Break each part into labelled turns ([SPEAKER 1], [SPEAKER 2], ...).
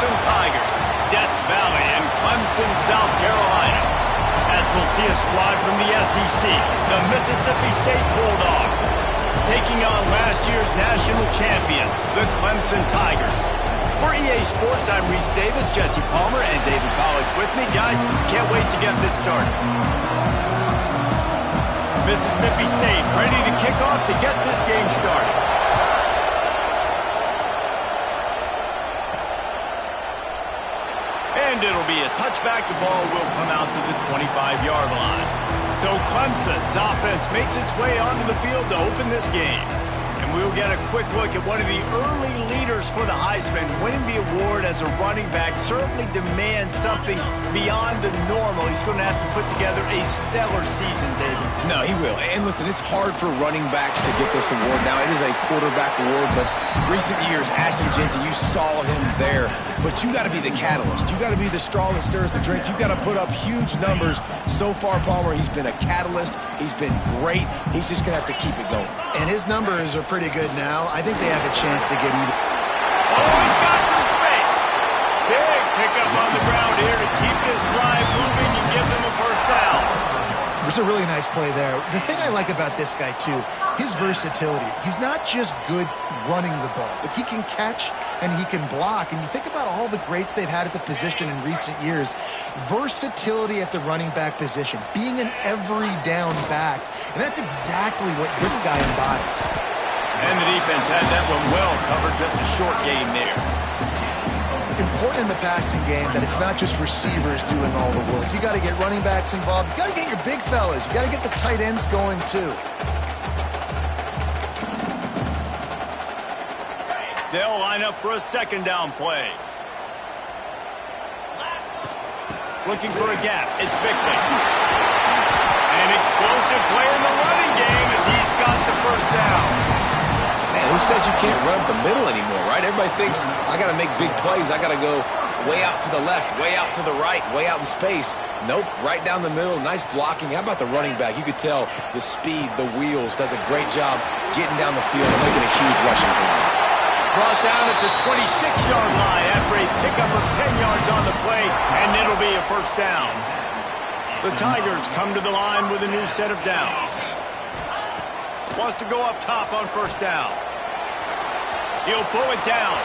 [SPEAKER 1] Clemson Tigers, Death Valley in Clemson, South Carolina. As we'll see a squad from the SEC, the Mississippi State Bulldogs, taking on last year's national champions, the Clemson Tigers. For EA Sports, I'm Reese Davis, Jesse Palmer, and David College with me. Guys, can't wait to get this started. Mississippi State ready to kick off to get this game started. And it'll be a touchback. The ball will come out to the 25-yard line. So Clemson's offense makes its way onto the field to open this game. And we'll get a quick look at one of the early leaders for the Heisman. Winning the award as a running back certainly demands something beyond the normal. He's going to have to put together a stellar season, David.
[SPEAKER 2] No, he will. And listen, it's hard for running backs to get this award. Now, it is a quarterback award, but recent years, Ashton Jeanty, you saw him there. But you got to be the catalyst. You got to be the straw that stirs the drink. You got to put up huge numbers. So far, Palmer, he's been a catalyst. He's been great. He's just going to have to keep it going.
[SPEAKER 3] And his numbers are pretty good now. I think they have a chance to get even.
[SPEAKER 1] Oh, he's got some space. Big pickup on the ground here to keep this drive moving and give them a first down.
[SPEAKER 3] It was a really nice play there. The thing I like about this guy, too, his versatility. He's not just good running the ball, but he can catch and he can block. And you think about all the greats they've had at the position in recent years. Versatility at the running back position, being an every down back. And that's exactly what this guy embodies.
[SPEAKER 1] And the defense had that one well covered, just a short gain there.
[SPEAKER 3] Important in the passing game that it's not just receivers doing all the work. You got to get running backs involved. You got to get your big fellas. You got to get the tight ends going too.
[SPEAKER 1] They'll line up for a second down play. Looking for a gap. It's Bickley. An explosive play in the running game as he's got the first down.
[SPEAKER 2] Man, who says you can't run up the middle anymore, right? Everybody thinks, I got to make big plays. I got to go way out to the left, way out to the right, way out in space. Nope, right down the middle. Nice blocking. How about the running back? You could tell the speed, the wheels, does a great job getting down the field and making a huge rushing play.
[SPEAKER 1] Brought down at the 26-yard line after a pickup of 10 yards on the play, and it'll be a first down. The Tigers come to the line with a new set of downs. Wants to go up top on first down. He'll pull it down.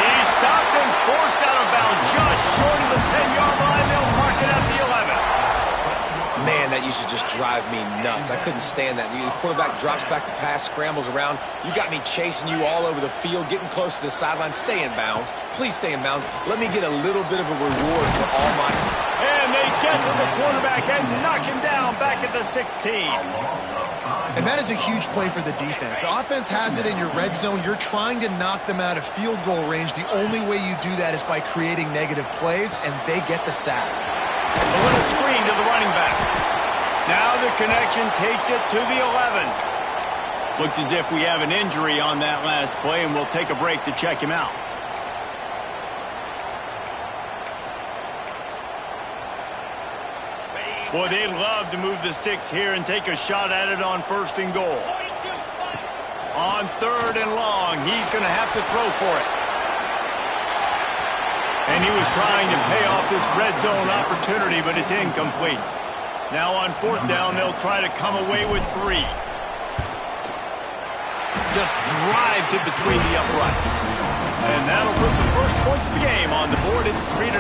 [SPEAKER 1] He's stopped and forced out of bounds just short of the 10-yard line. They'll mark it at the 11.
[SPEAKER 2] Man, that used to just drive me nuts. I couldn't stand that. The quarterback drops back the pass, scrambles around. You got me chasing you all over the field, getting close to the sideline. Stay in bounds. Please stay in bounds. Let me get a little bit of a reward for all my...
[SPEAKER 1] And they get to the quarterback and knock him down back at the 16.
[SPEAKER 3] And that is a huge play for the defense. Offense has it in your red zone. You're trying to knock them out of field goal range. The only way you do that is by creating negative plays, and they get the sack.
[SPEAKER 1] A little screen to the running back. Now the connection takes it to the 11. Looks as if we have an injury on that last play, and we'll take a break to check him out. Boy, they'd love to move the sticks here and take a shot at it on first and goal. On third and long, he's going to have to throw for it. And he was trying to pay off this red zone opportunity, but it's incomplete. Now on fourth down, they'll try to come away with 3. Just drives it between the uprights. And that'll put the first points of the game on the board. It's 3-0.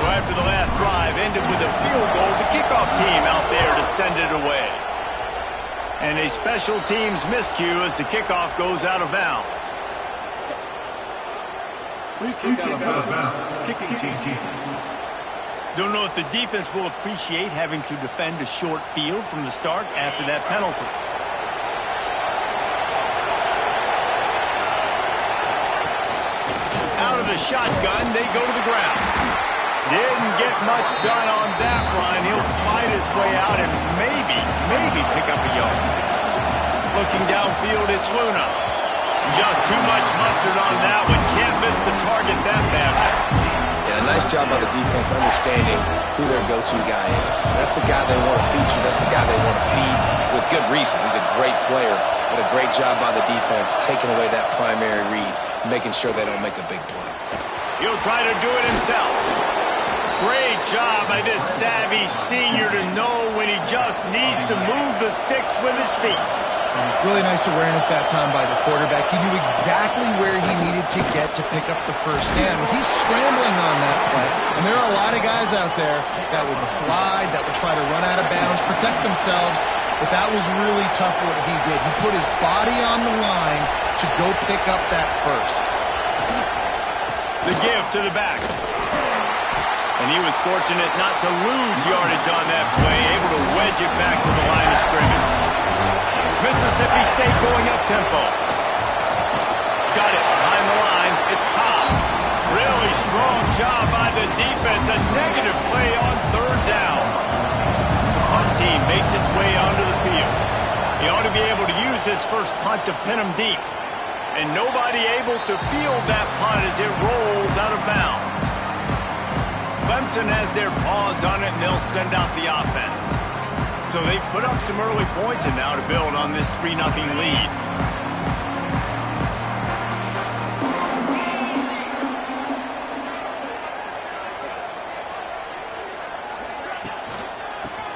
[SPEAKER 1] So after the last drive ended with a field goal, the kickoff team out there to send it away. And a special teams miscue as the kickoff goes out of bounds.
[SPEAKER 4] Free kick out of bounds. Kicking team.
[SPEAKER 1] Don't know if the defense will appreciate having to defend a short field from the start after that penalty. Out of the shotgun, they go to the ground. Didn't get much done on that run. He'll fight his way out and maybe pick up a yard. Looking downfield, it's Luna. Just too much mustard on that one. Can't miss the target that badly.
[SPEAKER 2] Yeah, nice job by the defense understanding who their go-to guy is. That's the guy they want to feature. That's the guy they want to feed with good reason. He's a great player, but a great job by the defense taking away that primary read, making sure they don't make a big play.
[SPEAKER 1] He'll try to do it himself. Great job by this savvy senior to know when he just needs to move the sticks with his feet.
[SPEAKER 3] Really nice awareness that time by the quarterback. He knew exactly where he needed to get to pick up the first down. He's scrambling on that play, and there are a lot of guys out there that would slide, that would try to run out of bounds, protect themselves, but that was really tough what he did. He put his body on the line to go pick up that first.
[SPEAKER 1] The give to the back. And he was fortunate not to lose yardage on that play, able to wedge it back to the line of scrimmage. Mississippi State going up-tempo. Got it behind the line. It's Cobb. Really strong job by the defense. A negative play on third down. The punt team makes its way onto the field. He ought to be able to use his first punt to pin him deep. And nobody able to field that punt as it rolls out of bounds. Clemson has their paws on it, and they'll send out the offense. So they've put up some early points and now to build on this 3-0 lead.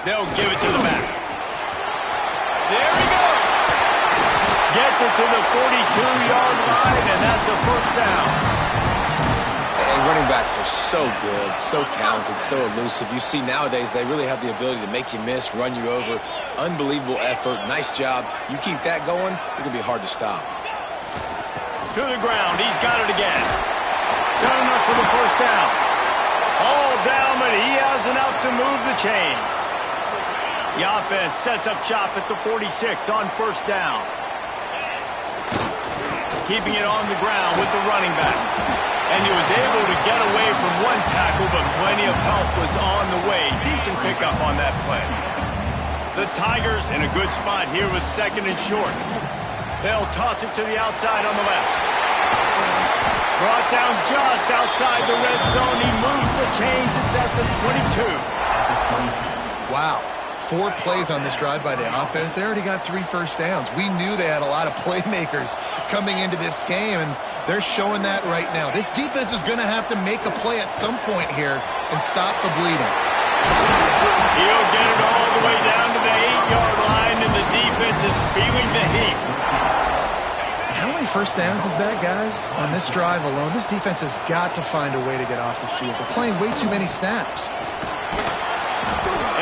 [SPEAKER 1] They'll give it to the back. There he goes. Gets it to the 42-yard line, and that's a first down.
[SPEAKER 2] And running backs are so good, so talented, so elusive. You see nowadays they really have the ability to make you miss, run you over. Unbelievable effort. Nice job. You keep that going, it's going to be hard to stop.
[SPEAKER 1] To the ground. He's got it again. Got enough for the first down. All down, but he has enough to move the chains. The offense sets up shop at the 46 on first down. Keeping it on the ground with the running back. And he was able to get away from one tackle, but plenty of help was on the way. Decent pickup on that play. The Tigers in a good spot here with second and short. They'll toss it to the outside on the left. Brought down just outside the red zone. He moves the chains. It's at the 22.
[SPEAKER 3] Wow. 4 plays on this drive by the offense. They already got 3 first downs. We knew they had a lot of playmakers coming into this game, and they're showing that right now. This defense is going to have to make a play at some point here and stop the bleeding.
[SPEAKER 1] He'll get it all the way down to the 8-yard line, and the defense is feeling the heat.
[SPEAKER 3] How many first downs is that, guys, on this drive alone? This defense has got to find a way to get off the field. They're playing way too many snaps.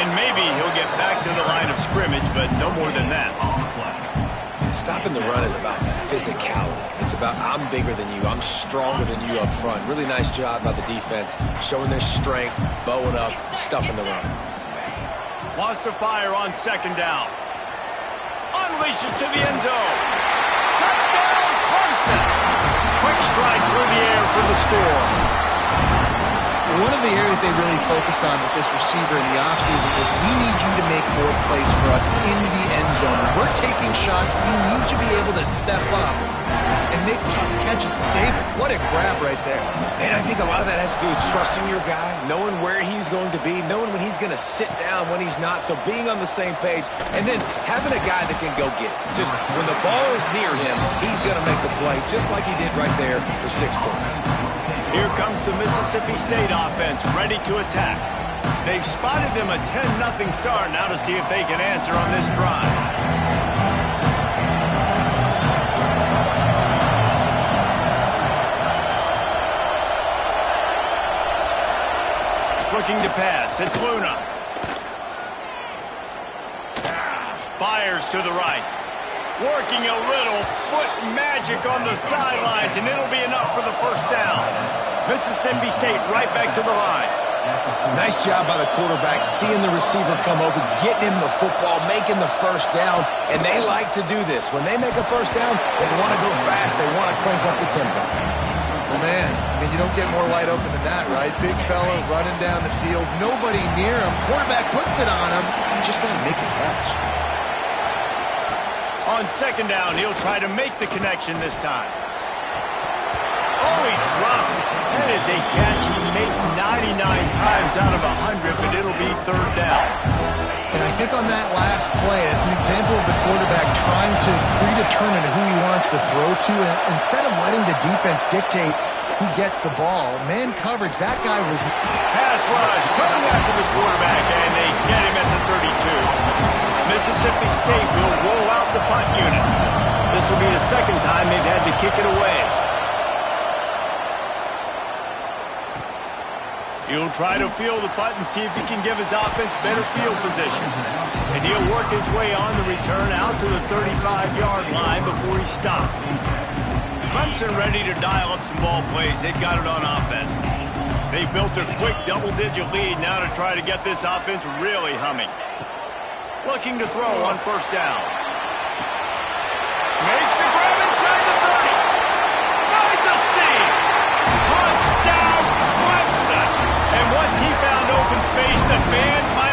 [SPEAKER 1] And maybe he'll get back to the line of scrimmage, but no more than that.
[SPEAKER 2] Stopping the run is about physicality. It's about I'm bigger than you. I'm stronger than you up front. Really nice job by the defense, showing their strength, bowing up, stuffing the run.
[SPEAKER 1] Wants to fire on second down. Unleashes to the end zone. Touchdown, Clemson. Quick strike through the air for the score.
[SPEAKER 3] One of the areas they really focused on with this receiver in the offseason was we need you to make more plays for us in the end zone. When we're taking shots, we need you to be able to step up and make tough catches. David, what a grab right there.
[SPEAKER 2] And I think a lot of that has to do with trusting your guy, knowing where he's going to be, knowing when he's going to sit down, when he's not. So being on the same page, and then having a guy that can go get it. Just when the ball is near him, he's going to make the play, just like he did right there for 6 points.
[SPEAKER 1] Here comes the Mississippi State offense, ready to attack. They've spotted them a 10-0 start. Now to see if they can answer on this drive. Looking to pass. It's Luna. Fires to the right. Working a little foot magic on the sidelines, and it'll be enough for the first down. Mississippi State right back to the line.
[SPEAKER 2] Nice job by the quarterback, seeing the receiver come open, getting him the football, making the first down, and they like to do this. When they make a first down, they want to go fast. They want to crank up the tempo.
[SPEAKER 3] Well, man, I mean, you don't get more wide open than that, right? Big fella running down the field, nobody near him. Quarterback puts it on him. You just got to make the catch.
[SPEAKER 1] On second down, he'll try to make the connection this time. Oh, he drops it. That is a catch he makes 99 times out of 100, but it'll be third down.
[SPEAKER 3] And I think on that last play, it's an example of the quarterback trying to predetermine who he wants to throw to. And instead of letting the defense dictate who gets the ball, man coverage, that guy was...
[SPEAKER 1] Pass rush coming after the quarterback, and they get him at the 32. Mississippi State will roll out the punt unit. This will be the second time they've had to kick it away. He'll try to field the punt and see if he can give his offense better field position. And he'll work his way on the return out to the 35-yard line before he stopped. Clemson ready to dial up some ball plays. They've got it on offense. They built a quick double-digit lead now to try to get this offense really humming. Looking to throw on first down. Makes the grab inside the 30. Finds a seam. Touchdown, Clemson. And once he found open space, the band might...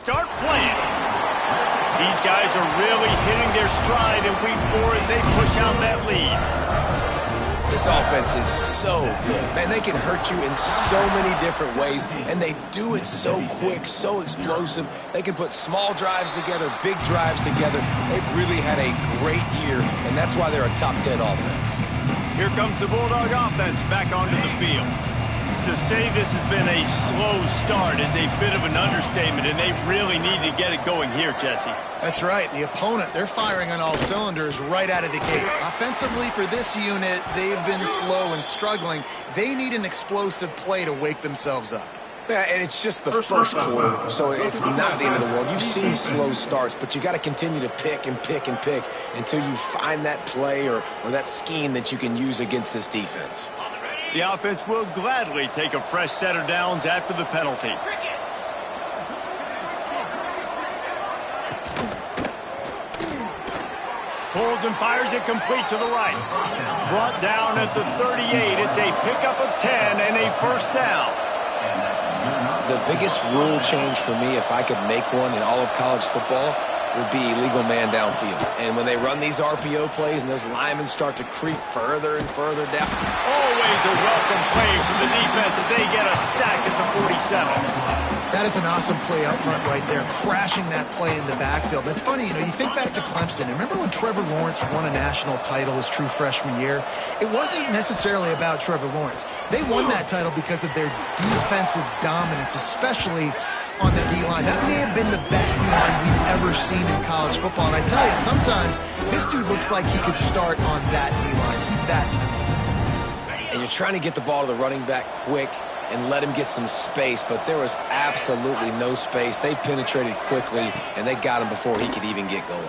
[SPEAKER 1] start playing. These guys are really hitting their stride in week 4 as they push out that lead.
[SPEAKER 2] This offense is so good. Man, they can hurt you in so many different ways, and they do it so quick, so explosive. They can put small drives together, big drives together. They've really had a great year, and that's why they're a top 10 offense.
[SPEAKER 1] Here comes the Bulldog offense back onto the field. To say this has been a slow start is a bit of an understatement, and they really need to get it going here, Jesse.
[SPEAKER 3] That's right. The opponent, they're firing on all cylinders right out of the gate. Offensively for this unit, they've been slow and struggling. They need an explosive play to wake themselves up.
[SPEAKER 2] Yeah, and it's just the first quarter, so it's not the end of the world. You've seen slow starts, but you got to continue to pick and pick and pick until you find that play or that scheme that you can use against this defense.
[SPEAKER 1] The offense will gladly take a fresh set of downs after the penalty. Pulls and fires it complete to the right. Brought down at the 38. It's a pickup of 10 and a first down.
[SPEAKER 2] The biggest rule change for me, if I could make one in all of college football, would be illegal man downfield. And when they run these RPO plays and those linemen start to creep further and further down.
[SPEAKER 1] Always a welcome play for the defense as they get a sack at the 47.
[SPEAKER 3] That is an awesome play up front right there, crashing that play in the backfield. That's funny, you think back to Clemson. Remember when Trevor Lawrence won a national title his true freshman year? It wasn't necessarily about Trevor Lawrence. They won that title because of their defensive dominance, especially on the D-line. That may have been the best D-line we've ever seen in college football. And I tell you, sometimes this dude looks like he could start on that D-line. He's that talented.
[SPEAKER 2] And you're trying to get the ball to the running back quick and let him get some space, but there was absolutely no space. They penetrated quickly, and they got him before he could even get going.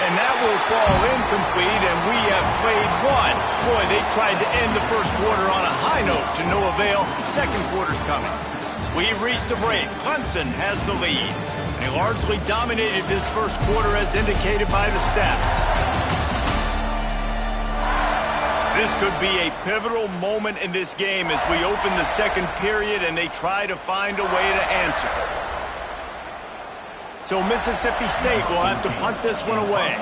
[SPEAKER 1] And that will fall incomplete, and we have played one. Boy, they tried to end the first quarter on a high note to no avail. Second quarter's coming. We've reached a break. Clemson has the lead. They largely dominated this first quarter as indicated by the stats. This could be a pivotal moment in this game as we open the second period and they try to find a way to answer. So Mississippi State will have to punt this one away.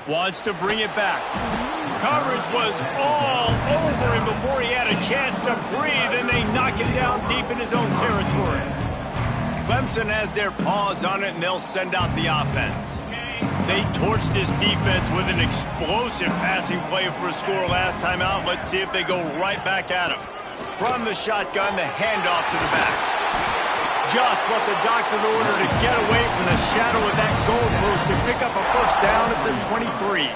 [SPEAKER 1] Wants to bring it back. Coverage was all over him before he had a chance to breathe, and they knock him down deep in his own territory. Clemson has their paws on it, and they'll send out the offense. They torched this defense with an explosive passing play for a score last time out. Let's see if they go right back at him. From the shotgun, the handoff to the back. Just what the doctor ordered to get away from the shadow of that goalpost to pick up a first down at the 23.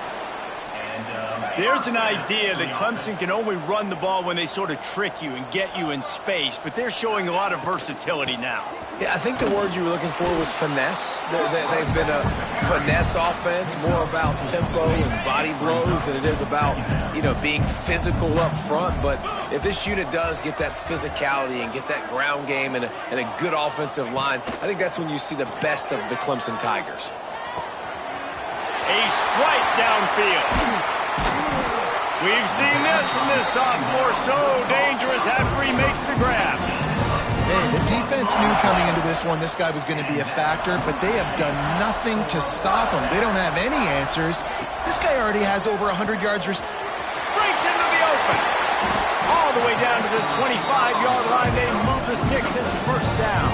[SPEAKER 1] There's an idea that Clemson can only run the ball when they sort of trick you and get you in space, but they're showing a lot of versatility now.
[SPEAKER 2] Yeah, I think the word you were looking for was finesse. They've been a finesse offense, more about tempo and body blows than it is about, being physical up front. But if this unit does get that physicality and get that ground game and a good offensive line, I think that's when you see the best of the Clemson Tigers.
[SPEAKER 1] A strike downfield. We've seen this from this sophomore, so dangerous after he makes the grab.
[SPEAKER 3] Hey, the defense knew coming into this one this guy was going to be a factor, but they have done nothing to stop him. They don't have any answers. This guy already has over 100 yards.
[SPEAKER 1] Breaks into the open. All the way down to the 25-yard line. They move the sticks into first down.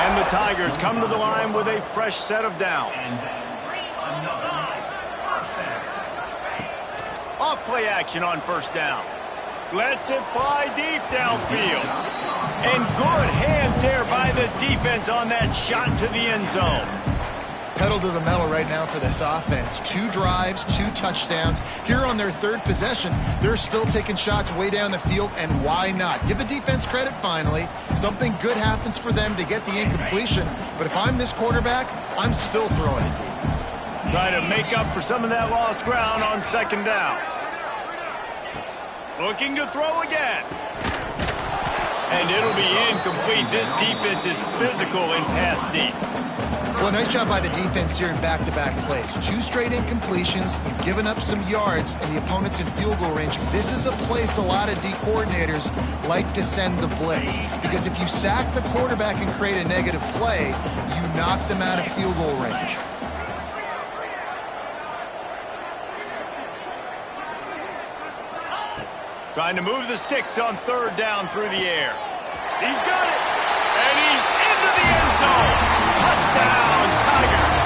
[SPEAKER 1] And the Tigers come to the line with a fresh set of downs. Off-play action on first down. Lets it fly deep downfield. And good hands there by the defense on that shot to the end zone.
[SPEAKER 3] Pedal to the metal right now for this offense. 2 drives, 2 touchdowns. Here on their third possession, they're still taking shots way down the field, and why not? Give the defense credit finally. Something good happens for them to get the incompletion, but if I'm this quarterback, I'm still throwing it.
[SPEAKER 1] Try to make up for some of that lost ground on second down. Looking to throw again. And it'll be incomplete. This defense is physical and pass deep.
[SPEAKER 3] Well, nice job by the defense here in back-to-back plays. 2 straight incompletions, you've given up some yards, and the opponent's in field goal range. This is a place a lot of D coordinators like to send the blitz, because if you sack the quarterback and create a negative play, you knock them out of field goal range.
[SPEAKER 1] Trying to move the sticks on 3rd down through the air. He's got it, and he's into the end zone. Touchdown, Tigers.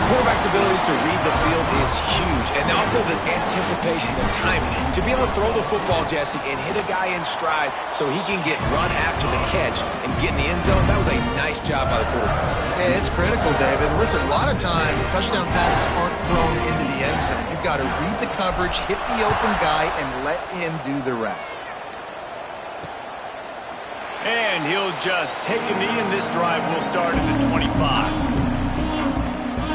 [SPEAKER 2] Quarterback's abilities to read the field is huge, and also the anticipation, the timing. To be able to throw the football, Jesse, and hit a guy in stride so he can get run after the catch and get in the end zone, that was a nice job by the quarterback.
[SPEAKER 3] Yeah, it's critical, David. Listen, a lot of times touchdown passes aren't thrown into the end zone. You've got to read the coverage, hit the open guy, and let him do the rest.
[SPEAKER 1] And he'll just take a knee, and this drive will start at the 25.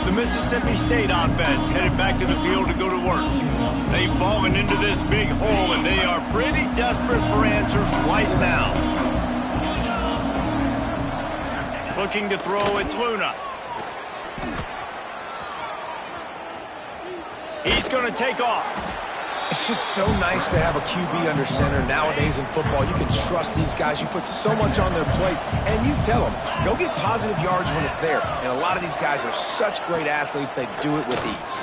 [SPEAKER 1] The Mississippi State offense headed back to the field to go to work. They've fallen into this big hole, and they are pretty desperate for answers right now. Looking to throw, it's Luna. He's going to take off.
[SPEAKER 2] It's just so nice to have a QB under center nowadays in football. You can trust these guys. You put so much on their plate, and you tell them, go get positive yards when it's there. And a lot of these guys are such great athletes, they do it with ease.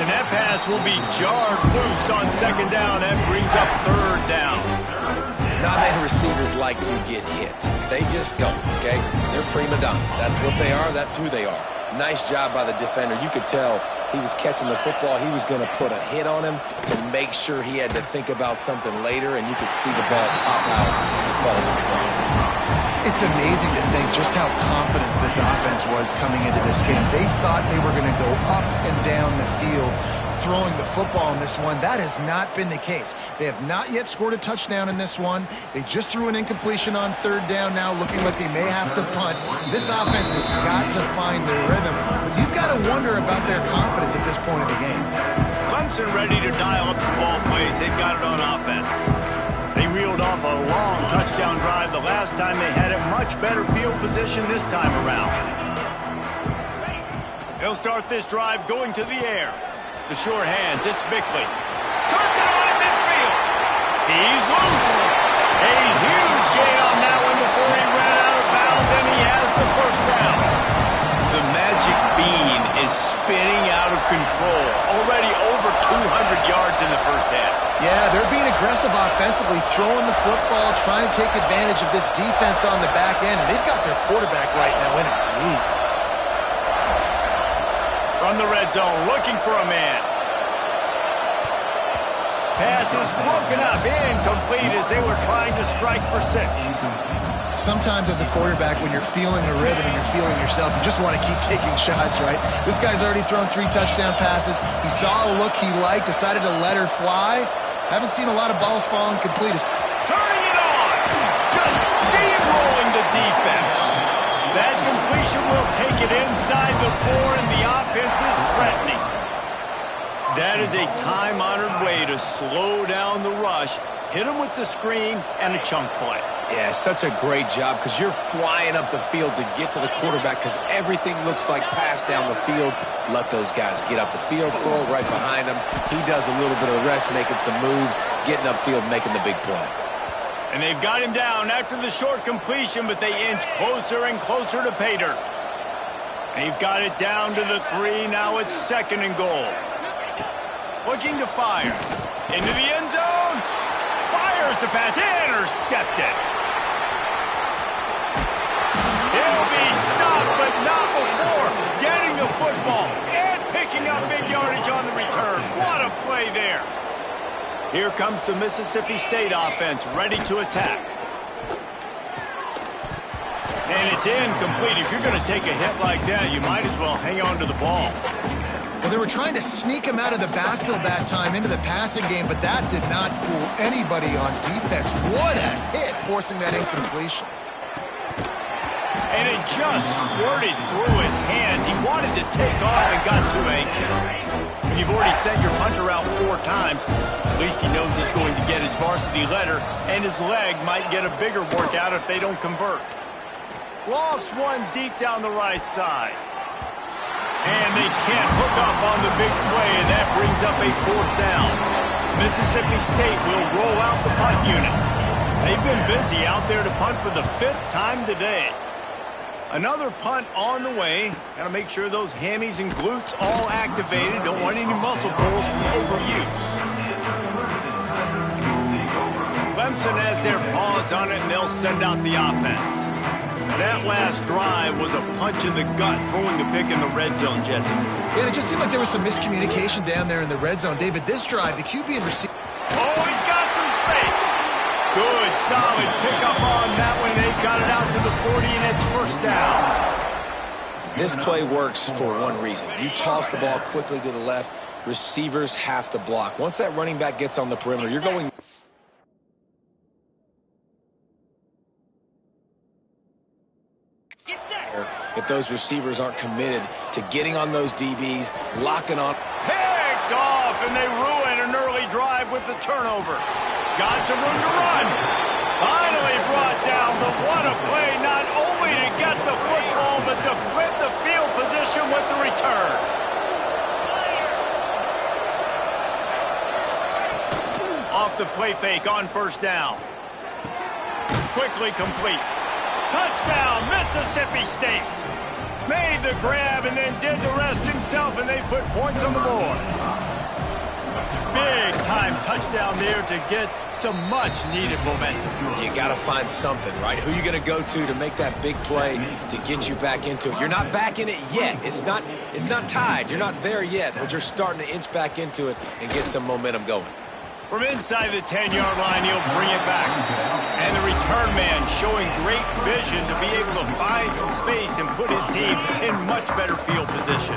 [SPEAKER 1] And that pass will be jarred loose on 2nd down. That brings up 3rd down.
[SPEAKER 2] Not many receivers like to get hit. They just don't, okay? They're prima donnas. That's what they are. That's who they are. Nice job by the defender. You could tell he was catching the football. He was going to put a hit on him to make sure he had to think about something later, and you could see the ball pop out and fall to the ground.
[SPEAKER 3] It's amazing to think just how confident this offense was coming into this game. They thought they were going to go up and down the field throwing the football in this one. That has not been the case. They have not yet scored a touchdown in this one. They just threw an incompletion on 3rd down now, looking like they may have to punt. This offense has got to find their rhythm. But you've got to wonder about their confidence at this point in the game.
[SPEAKER 1] Clemson ready to dial up some ball plays. They've got it on offense. They reeled off a long touchdown drive the last time. They had a much better field position this time around. They'll start this drive going to the air. The sure hands, it's Bickley. Turns it on in midfield. He's loose. A huge gain on that one before he ran out of bounds, and he has the 1st down. The magic bean is spinning out of control. Already over 200 yards in the 1st half.
[SPEAKER 3] Yeah, they're being aggressive offensively, throwing the football, trying to take advantage of this defense on the back end. And they've got their quarterback right now in a groove.
[SPEAKER 1] From the red zone, looking for a man. Pass is broken up, incomplete as they were trying to strike for 6.
[SPEAKER 3] Sometimes as a quarterback, when you're feeling the rhythm and you're feeling yourself, you just want to keep taking shots, right? This guy's already thrown 3 touchdown passes. He saw a look he liked, decided to let her fly. Haven't seen a lot of balls falling complete.
[SPEAKER 1] Turning it on! Just steamrolling the defense. That completion will take it inside the 4, and the offense is threatening. That is a time-honored way to slow down the rush, hit them with the screen, and a chunk play.
[SPEAKER 2] Yeah, such a great job because you're flying up the field to get to the quarterback because everything looks like pass down the field. Let those guys get up the field, throw it right behind him. He does a little bit of the rest, making some moves, getting upfield, making the big play.
[SPEAKER 1] And they've got him down after the short completion, but they inch closer and closer to pay dirt. They've got it down to the 3. Now it's 2nd and goal. Looking to fire. Into the end zone. Fires the pass. Intercepted. He'll be stopped, but not before getting the football and picking up big yardage on the return. What a play there. Here comes the Mississippi State offense ready to attack. And it's incomplete. If you're going to take a hit like that, you might as well hang on to the ball.
[SPEAKER 3] Well, they were trying to sneak him out of the backfield that time into the passing game, but that did not fool anybody on defense. What a hit, forcing that incompletion.
[SPEAKER 1] And it just squirted through his hands. He wanted to take off and got too anxious. When you've already sent your punter out 4 times, at least he knows he's going to get his varsity letter, and his leg might get a bigger workout if they don't convert. Lofts one deep down the right side. And they can't hook up on the big play, and that brings up a 4th down. Mississippi State will roll out the punt unit. They've been busy out there to punt for the 5th time today. Another punt on the way. Got to make sure those hammies and glutes all activated. Don't want any muscle pulls from overuse. Clemson has their paws on it, and they'll send out the offense. That last drive was a punch in the gut, throwing the pick in the red zone, Jesse.
[SPEAKER 3] Yeah, it just seemed like there was some miscommunication down there in the red zone. David, this drive, the QB and receiver.
[SPEAKER 1] Oh, he's got some space. Good, solid pickup on that one. They've got it out to the 40, and it's 1st down.
[SPEAKER 2] This play works for one reason. You toss the ball quickly to the left. Receivers have to block. Once that running back gets on the perimeter, you're going... If those receivers aren't committed to getting on those DBs, locking on...
[SPEAKER 1] Picked off, and they ruin an early drive with the turnover. Got some room to run. Finally brought down, but what a play, not only to get the football, but to flip the field position with the return. Off the play fake on 1st down. Quickly complete. Touchdown, Mississippi State. Made the grab and then did the rest himself, and they put points on the board. Big time touchdown there to get some much needed momentum.
[SPEAKER 2] You got to find something, right? Who you going to go to make that big play to get you back into it? You're not back in it yet. It's not tied. You're not there yet, but you're starting to inch back into it and get some momentum going.
[SPEAKER 1] From inside the 10-yard line, he'll bring it back. And the return man showing great vision to be able to find some space and put his team in much better field position.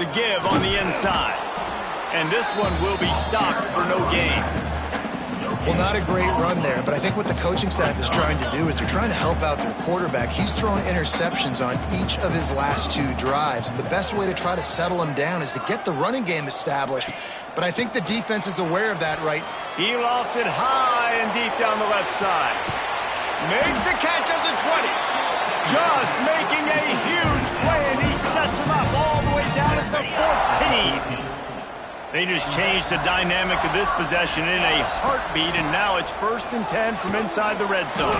[SPEAKER 1] The give on the inside. And this one will be stopped for no gain.
[SPEAKER 3] Well, not a great run there, but I think what the coaching staff is trying to do is they're trying to help out their quarterback. He's thrown interceptions on each of his last 2 drives. The best way to try to settle him down is to get the running game established. But I think the defense is aware of that, right?
[SPEAKER 1] He lofts it high and deep down the left side. Makes the catch at the 20. Just making a huge play, and he sets him up all the way down at the 14. They just changed the dynamic of this possession in a heartbeat, and now it's 1st and 10 from inside the red zone.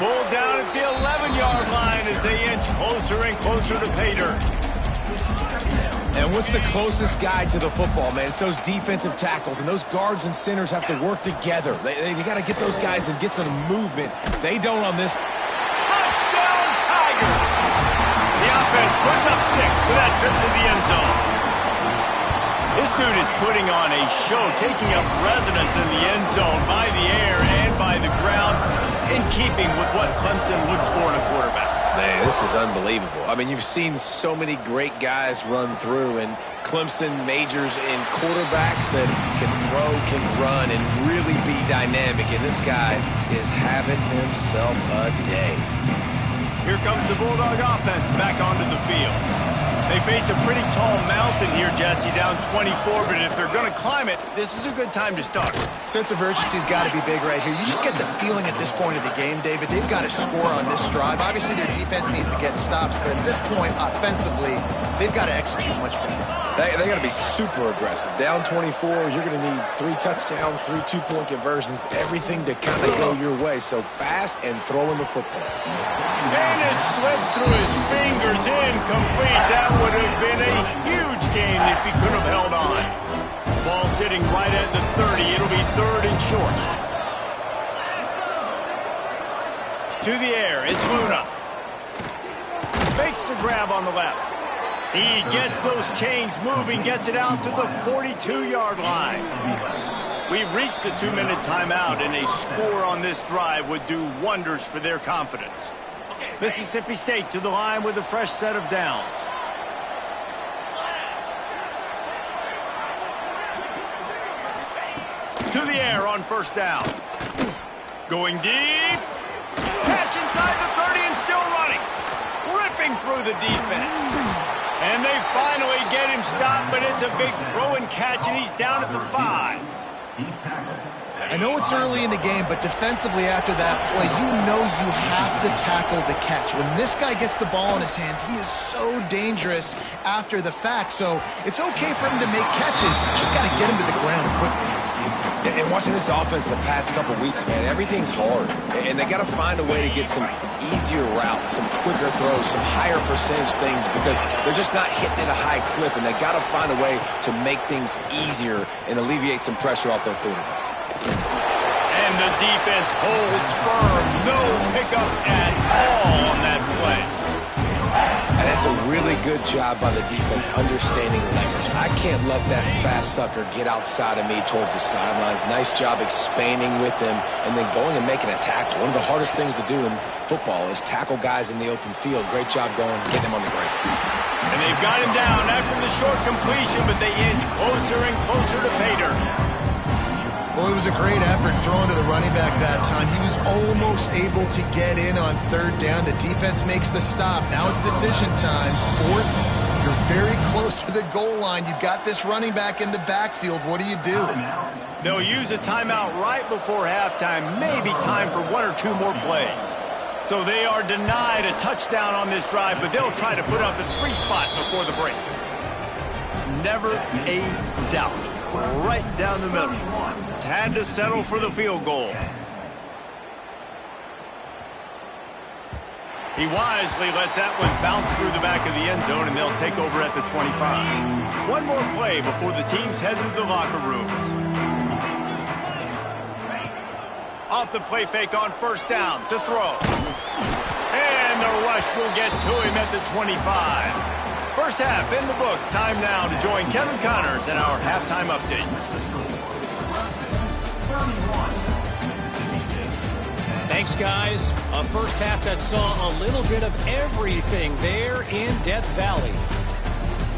[SPEAKER 1] Pulled down at the 11-yard line as they inch closer and closer to pay dirt.
[SPEAKER 2] And what's the closest guy to the football, man? It's those defensive tackles, and those guards and centers have to work together. They got to get those guys and get some movement. They don't on this.
[SPEAKER 1] Touchdown, Tigers! The offense puts up 6 for that trip to the end zone. This dude is putting on a show, taking up residence in the end zone by the air and by the ground, in keeping with what Clemson looks for in a quarterback.
[SPEAKER 2] Man, this is unbelievable. I mean, you've seen so many great guys run through, and Clemson majors in quarterbacks that can throw, can run, and really be dynamic, and this guy is having himself a day.
[SPEAKER 1] Here comes the Bulldog offense back onto the field. They face a pretty tall mountain here, Jesse, down 24, but if they're going to climb it, this is a good time to start.
[SPEAKER 3] Sense of urgency's got to be big right here. You just get the feeling at this point of the game, David, they've got to score on this drive. Obviously, their defense needs to get stops, but at this point, offensively, they've got to execute much better.
[SPEAKER 2] They got to be super aggressive. Down 24, you're going to need 3 touchdowns, 3 two-point conversions, everything to kind of go your way. So fast and throwing the football.
[SPEAKER 1] And it slips through his fingers, incomplete. That would have been a huge gain if he could have held on. Ball sitting right at the 30. It'll be 3rd and short. To the air, it's Luna. Makes the grab on the left. He gets those chains moving, gets it out to the 42-yard line. We've reached the 2-minute timeout, and a score on this drive would do wonders for their confidence. Mississippi State to the line with a fresh set of downs. To the air on 1st down. Going deep. Catch inside the 30 and still running. Ripping through the defense. And they finally get him stopped, but it's a big throw and catch, and he's down at the 5.
[SPEAKER 3] I know it's early in the game, but defensively after that play, you know you have to tackle the catch. When this guy gets the ball in his hands, he is so dangerous after the fact. So it's okay for him to make catches. Just got to get him to the ground quickly.
[SPEAKER 2] And watching this offense the past couple weeks, man, everything's hard. And they got to find a way to get some easier routes, some quicker throws, some higher percentage things because they're just not hitting at a high clip. And they got to find a way to make things easier and alleviate some pressure off their quarterback.
[SPEAKER 1] And the defense holds firm. No pickup at all on that play.
[SPEAKER 2] And that's a really good job by the defense understanding leverage. I can't let that fast sucker get outside of me towards the sidelines. Nice job expanding with him and then going and making a tackle. One of the hardest things to do in football is tackle guys in the open field. Great job going, getting him on the ground.
[SPEAKER 1] And they've got him down after the short completion, but they inch closer and closer to pay dirt.
[SPEAKER 3] Well, it was a great effort throwing to the running back that time. He was almost able to get in on third down. The defense makes the stop. Now it's decision time. Fourth, you're very close to the goal line. You've got this running back in the backfield. What do you do?
[SPEAKER 1] They'll use a timeout right before halftime. Maybe time for one or two more plays. So they are denied a touchdown on this drive, but they'll try to put up the 3 spot before the break. Never a doubt. Right down the middle. Had to settle for the field goal. He wisely lets that one bounce through the back of the end zone, and they'll take over at the 25. One more play before the teams head to the locker rooms. Off the play fake on first down to throw. And the rush will get to him at the 25. First half in the books. Time now to join Kevin Connors in our halftime update.
[SPEAKER 5] Thanks, guys. A first half that saw a little bit of everything there in Death Valley.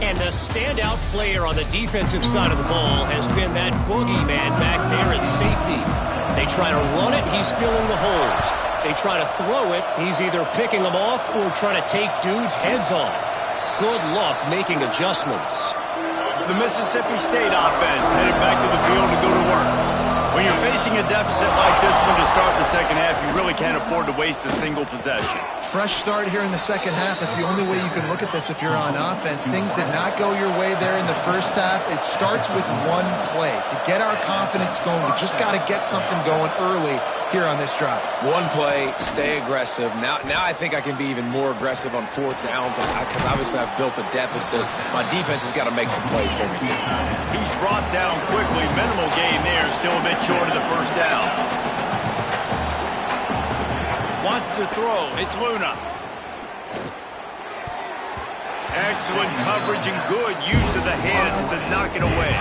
[SPEAKER 5] And the standout player on the defensive side of the ball has been that boogeyman back there at safety. They try to run it, he's filling the holes. They try to throw it, he's either picking them off or trying to take dudes' heads off. Good luck making adjustments.
[SPEAKER 1] The Mississippi State offense headed back to the field to go to work. When you're facing a deficit like this one to start the second half, you really can't afford to waste a single possession.
[SPEAKER 3] Fresh start here in the second half is the only way you can look at this if you're on offense. Things did not go your way there in the first half. It starts with one play. To get our confidence going, we just got to get something going early here on this drive.
[SPEAKER 2] One play, stay aggressive. Now I think I can be even more aggressive on fourth downs because obviously I've built a deficit. My defense has got to make some plays for me, too.
[SPEAKER 1] He's brought down quickly. Minimal gain there. Still a bit short of the first down. Wants to throw. It's Luna. Excellent coverage and good use of the hands to knock it away.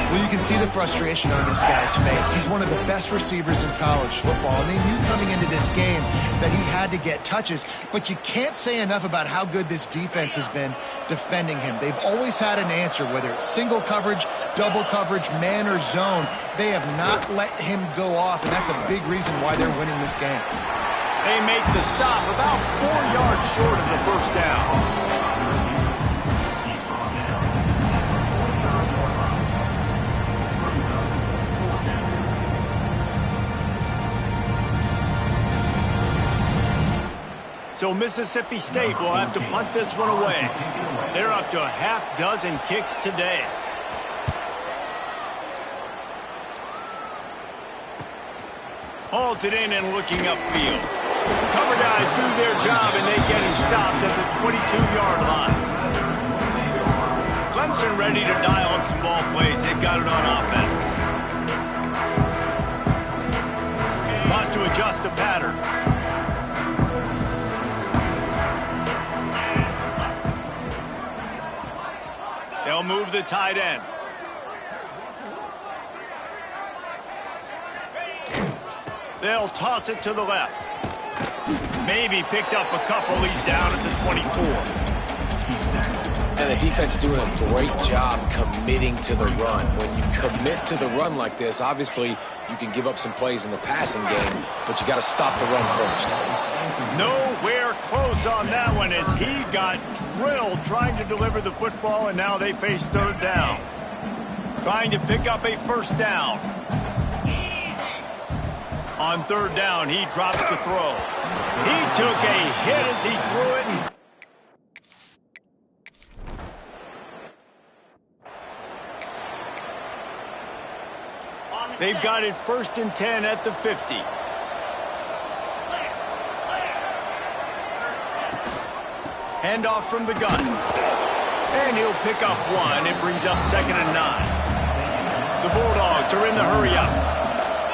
[SPEAKER 3] Well, you can see the frustration on this guy's face. He's one of the best receivers in college football, and they knew coming into this game that he had to get touches, but you can't say enough about how good this defense has been defending him. They've always had an answer, whether it's single coverage, double coverage, man or zone. They have not let him go off, and that's a big reason why they're winning this game.
[SPEAKER 1] They make the stop about 4 yards short of the first down. So Mississippi State will have to punt this one away. They're up to a half dozen kicks today. Hauls it in and looking upfield. Cover guys do their job and they get him stopped at the 22-yard line. Clemson ready to dial up some ball plays. They've got it on offense. Wants to adjust the pattern. They'll move the tight end. They'll toss it to the left. Maybe picked up a couple. He's down at the 24.
[SPEAKER 2] And the defense doing a great job committing to the run. When you commit to the run like this, obviously you can give up some plays in the passing game, but you got to stop the run first.
[SPEAKER 1] Nowhere close on that one as he got drilled trying to deliver the football, and now they face third down. Trying to pick up a first down. On third down, he drops the throw. He took a hit as he threw it. They've got it 1st and 10 at the 50. Handoff from the gun. And he'll pick up one. It brings up 2nd and 9. The Bulldogs are in the hurry up.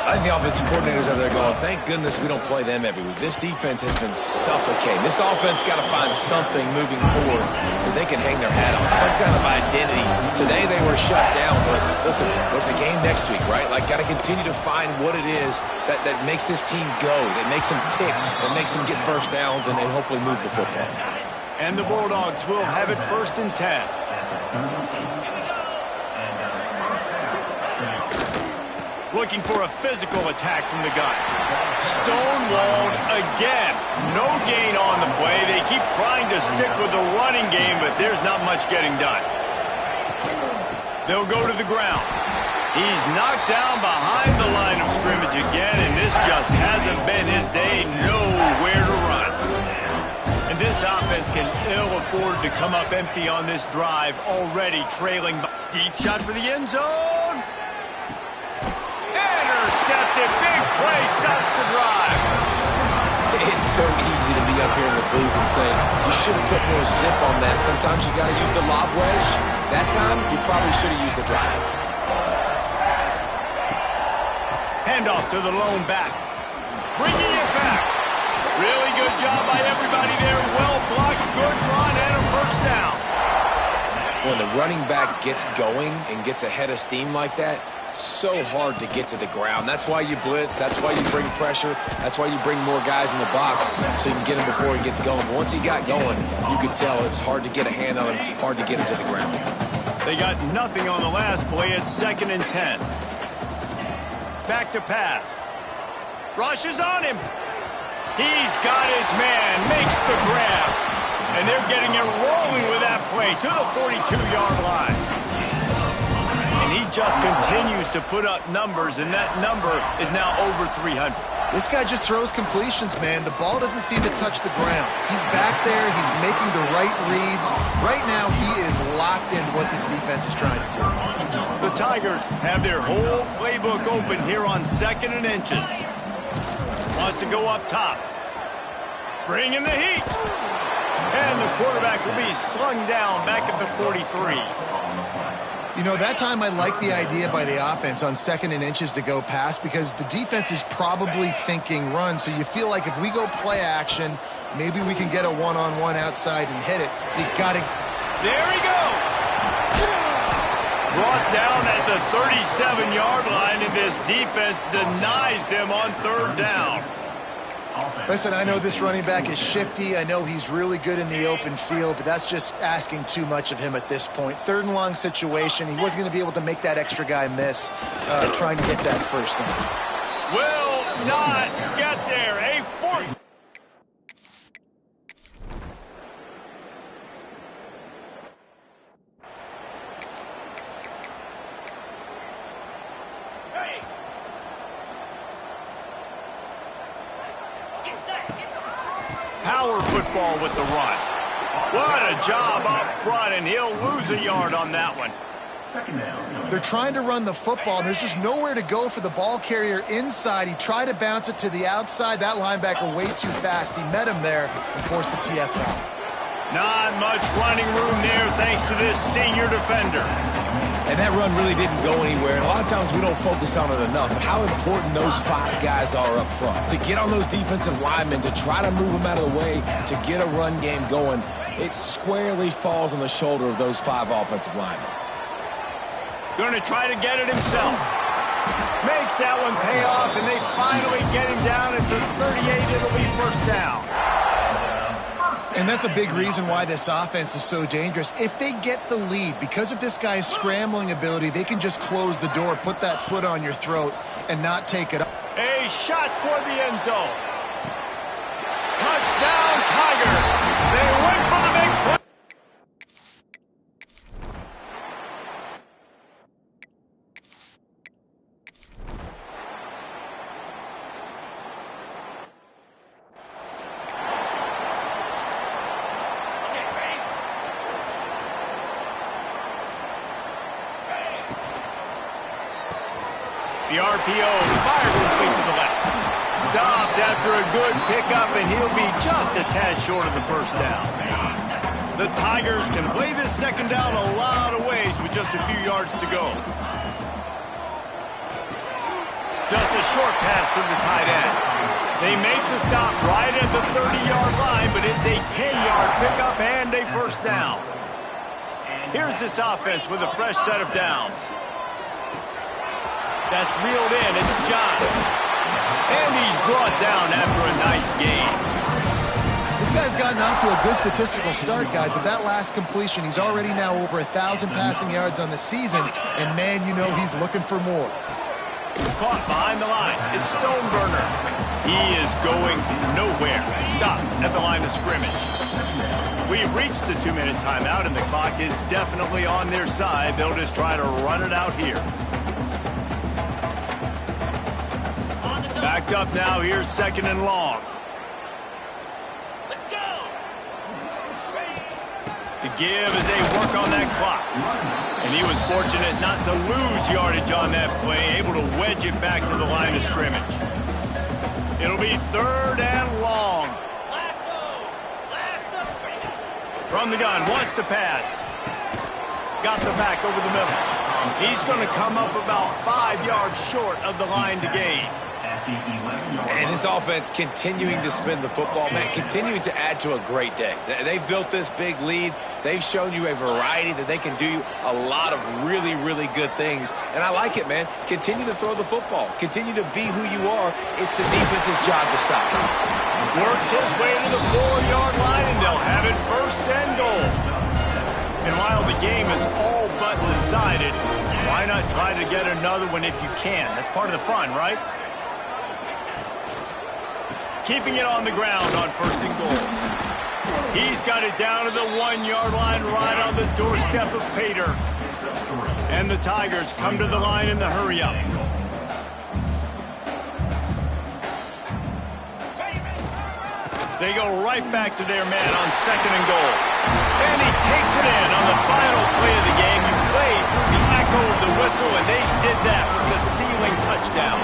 [SPEAKER 2] I think the offensive coordinators are there going, thank goodness we don't play them every week. This defense has been suffocating. This offense got to find something moving forward that they can hang their hat on, some kind of identity. Today they were shut down, but listen, there's a game next week, right? Like, got to continue to find what it is that makes this team go, that makes them tick, that makes them get first downs and hopefully move the football.
[SPEAKER 1] And the Bulldogs will have it 1st and 10. Looking for a physical attack from the guy. Stonewalled again. No gain on the play. They keep trying to stick with the running game, but there's not much getting done. They'll go to the ground. He's knocked down behind the line of scrimmage again, and this just hasn't been his day. Nowhere to run. And this offense can ill afford to come up empty on this drive, already trailing. Deep shot for the end zone. Intercepted. Big play. Stops the drive.
[SPEAKER 2] It's so easy to be up here in the booth and say, you should have put more zip on that. Sometimes you got to use the lob wedge. That time, you probably should have used the drive.
[SPEAKER 1] Handoff to the lone back. Bringing it back. Really good job by everybody there. Well blocked, good run, and a first down.
[SPEAKER 2] When the running back gets going and gets ahead of steam like that, so hard to get to the ground. That's why you blitz. That's why you bring pressure. That's why you bring more guys in the box so you can get him before he gets going. But once he got going, you could tell it was hard to get a hand on him, hard to get him to the ground.
[SPEAKER 1] They got nothing on the last play. It's 2nd and 10. Back to pass. Rushes on him. He's got his man. Makes the grab. And they're getting it rolling with that play to the 42-yard line. And he just continues to put up numbers, and that number is now over 300.
[SPEAKER 3] This guy just throws completions, man. The ball doesn't seem to touch the ground. He's back there. He's making the right reads. Right now, he is locked in what this defense is trying to do.
[SPEAKER 1] The Tigers have their whole playbook open here on 2nd and inches. Wants to go up top. Bring in the heat. And the quarterback will be slung down back at the 43.
[SPEAKER 3] You know, that time I like the idea by the offense on 2nd and inches to go pass because the defense is probably thinking run. So you feel like if we go play action, maybe we can get a one-on-one outside and hit it. You got to...
[SPEAKER 1] There he goes. Brought down at the 37-yard line, and this defense denies them on 3rd down.
[SPEAKER 3] Listen, I know this running back is shifty. I know he's really good in the open field, but that's just asking too much of him at this point. 3rd and long situation. He wasn't going to be able to make that extra guy miss trying to get that first down.
[SPEAKER 1] Will not get there. A 4th. Power football with the run. What a job up front, and he'll lose a yard on that one.
[SPEAKER 3] They're trying to run the football, and there's just nowhere to go for the ball carrier inside. He tried to bounce it to the outside. That linebacker way too fast. He met him there and forced the TFL.
[SPEAKER 1] Not much running room there thanks to this senior defender.
[SPEAKER 2] And that run really didn't go anywhere. And a lot of times we don't focus on it enough. How important those 5 guys are up front. To get on those defensive linemen, to try to move them out of the way, to get a run game going, it squarely falls on the shoulder of those 5 offensive linemen.
[SPEAKER 1] Going to try to get it himself. Makes that one pay off, and they finally get him down at the 38. It'll be first down.
[SPEAKER 3] And that's a big reason why this offense is so dangerous. If they get the lead, because of this guy's scrambling ability, they can just close the door, put that foot on your throat, and not take it up.
[SPEAKER 1] A shot toward the end zone. Touchdown, Tiger. They went for the big play. The RPO fired complete to the left. Stopped after a good pickup, and he'll be just a tad short of the first down. The Tigers can play this second down a lot of ways with just a few yards to go. Just a short pass to the tight end. They make the stop right at the 30-yard line, but it's a 10-yard pickup and a first down. Here's this offense with a fresh set of downs. That's reeled in. It's John. And he's brought down after a nice gain.
[SPEAKER 3] This guy's gotten off to a good statistical start, guys. With that last completion, he's already now over 1,000 passing yards on the season. And, man, you know he's looking for more.
[SPEAKER 1] Caught behind the line. It's Stoneburner. He is going nowhere. Stop at the line of scrimmage. We've reached the 2-minute timeout, and the clock is definitely on their side. They'll just try to run it out here. Backed up now. Here's second and long.
[SPEAKER 5] Let's go.
[SPEAKER 1] The give as they work on that clock. And he was fortunate not to lose yardage on that play, able to wedge it back to the line of scrimmage. It'll be third and long. From the gun, wants to pass. Got the back over the middle. He's going to come up about 5 yards short of the line to gain.
[SPEAKER 2] And this offense continuing to spin the football, man, continuing to add to a great day. They've built this big lead. They've shown you a variety that they can do a lot of really, really good things. And I like it, man. Continue to throw the football. Continue to be who you are. It's the defense's job to stop them.
[SPEAKER 1] Works his way to the 4-yard line, and they'll have it first and goal. And while the game is all but decided, why not try to get another one if you can? That's part of the fun, right? Keeping it on the ground on first and goal. He's got it down to the 1-yard line right on the doorstep of Pater. And the Tigers come to the line in the hurry-up. They go right back to their man on second and goal. And he takes it in on the final play of the game. You played the echo of the whistle, and they did that with the sealing touchdown.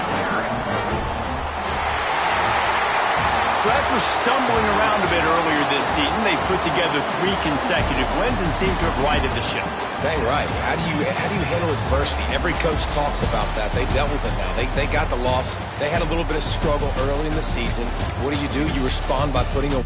[SPEAKER 1] So after stumbling around a bit earlier this season, they've put together 3 consecutive wins and seem to have righted the ship.
[SPEAKER 2] Dang right. How do you handle adversity? Every coach talks about that. They dealt with it now. They got the loss. They had a little bit of struggle early in the season. What do? You respond by putting a